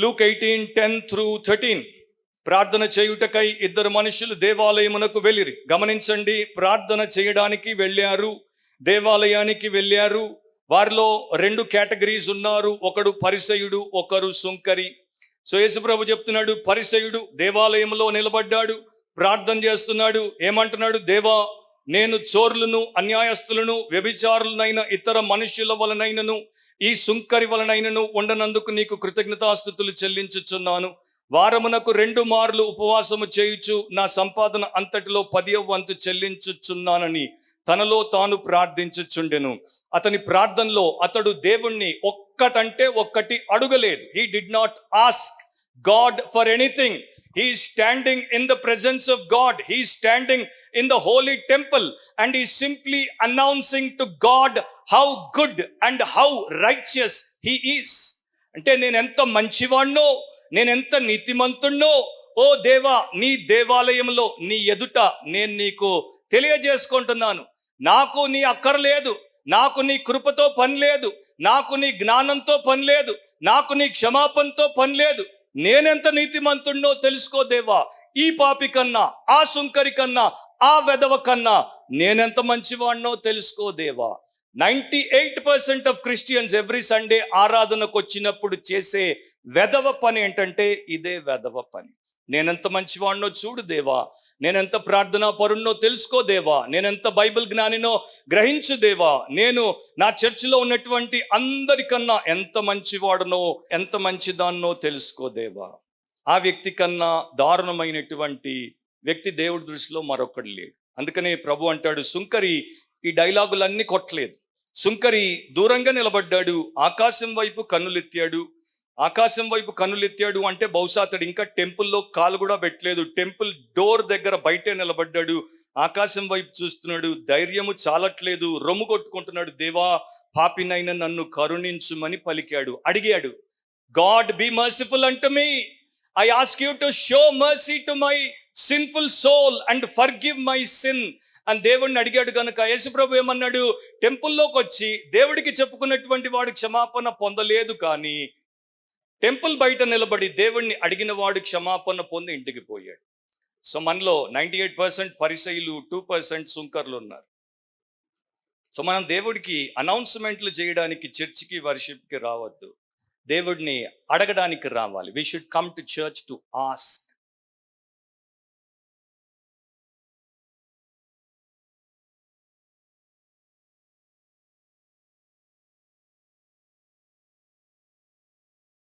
Luke 18:10-13. ప్రార్థన చేయుటకై ఇద్దరు మనుషులు దేవాలయమునకు వెళ్ళిరి. గమనించండి, ప్రార్థన చేయడానికి వెళ్ళారు, దేవాలయానికి వెళ్ళారు. వారిలో 2 కేటగిరీస్ ఉన్నారు. ఒకడు పరిసయుడు, ఒకరు సుంకరి. సో యేసుప్రభు చెప్తున్నాడు, పరిసయుడు దేవాలయంలో నిలబడ్డాడు, ప్రార్థన చేస్తున్నాడు. ఏమంటున్నాడు? దేవా, నేను చోర్లను, అన్యాయస్తులను, వ్యభిచారులనైన ఇతర మనుషుల వలనైనను ఈ సుంకరి వలనైనను ఉండనందుకు నీకు కృతజ్ఞతాస్తుతులు చెల్లించుచున్నాను. వారమునకు 2 మార్లు ఉపవాసము చేయుచు నా సంపాదన అంతటిలో 10వ వంతు చెల్లించుచున్నానని తనలో తాను ప్రార్థించుచుండెను. అతని ప్రార్థనలో అతడు దేవుణ్ణి ఒక్కటి అడుగలేదు. He did not ask God for anything. He is standing in the presence of God. He is standing in the holy temple and he is simply announcing to God how good and how righteous he is. అంటే నేను ఎంత మంచివాణ్ణో, నేను ఎంత నీతిమంతుణ్ణో, ఓ దేవా, నీ దేవాలయంలో నీ ఎదుట నేను నీకు తెలియజేసుకుంటున్నాను. నాకు నీ అక్కర్లేదు, నాకు నీ కృపతో పని లేదు, నాకు నీ జ్ఞానంతో పని లేదు, నాకు నీ క్షమాపణతో పని లేదు. నేనెంత నీతిమంతుణ్ణో తెలుసుకో దేవా. ఈ పాపి కన్నా, ఆ సుంకరి కన్నా, ఆ వెధవ కన్నా నేనెంత మంచివాణ్ణో తెలుసుకో దేవా. 98% ఆఫ్ క్రిస్టియన్స్ ఎవ్రీ సండే ఆరాధనకు వచ్చినప్పుడు చేసే వెధవ పని ఏంటంటే ఇదే వెధవ పని. నేనెంత మంచివాణ్ణో చూడు దేవా, నేనెంత ప్రార్థనా పరుణ్ణో తెలుసుకో దేవా, నేనెంత బైబిల్ జ్ఞానినో గ్రహించు దేవా, నేను నా చర్చిలో ఉన్నటువంటి అందరికన్నా ఎంత మంచివాడనో, ఎంత మంచిదాన్నో తెలుసుకో దేవా. ఆ వ్యక్తి కన్నా దారుణమైనటువంటి వ్యక్తి దేవుడి దృష్టిలో మరొకడు లేడు. అందుకనే ప్రభు అంటాడు, సుంకరి ఈ డైలాగులన్నీ కొట్టలేదు. సుంకరి దూరంగా నిలబడ్డాడు, ఆకాశం వైపు కన్నులెత్తాడు. ఆకాశం వైపు కన్నులెత్తాడు అంటే బహుశా అతడు ఇంకా టెంపుల్లో కాలు కూడా పెట్టలేదు. టెంపుల్ డోర్ దగ్గర బయటే నిలబడ్డాడు, ఆకాశం వైపు చూస్తున్నాడు. ధైర్యము చాలట్లేదు, రొమ్ము కొట్టుకుంటున్నాడు. దేవా, పాపినైనా నన్ను కరుణించుమని పలికాడు, అడిగాడు. God be merciful unto me. I ask you to show mercy to my sinful soul and forgive my sin అని దేవుడిని అడిగాడు. కనుక యేసుప్రభు ఏమన్నాడు? టెంపుల్లోకి వచ్చి దేవుడికి చెప్పుకున్నటువంటి వాడు క్షమాపణ పొందలేదు, కానీ టెంపుల్ బయట నిలబడి దేవుణ్ణి అడిగిన వాడు క్షమాపణ పొంది ఇంటికి పోయాడు. సో మనలో 98% పరిసయులు, 2% సుంకర్లు ఉన్నారు. సో మనం దేవుడికి అనౌన్స్మెంట్లు చేయడానికి చర్చికి, వర్షిప్కి రావద్దు, దేవుడిని అడగడానికి రావాలి. We should come to church to ask.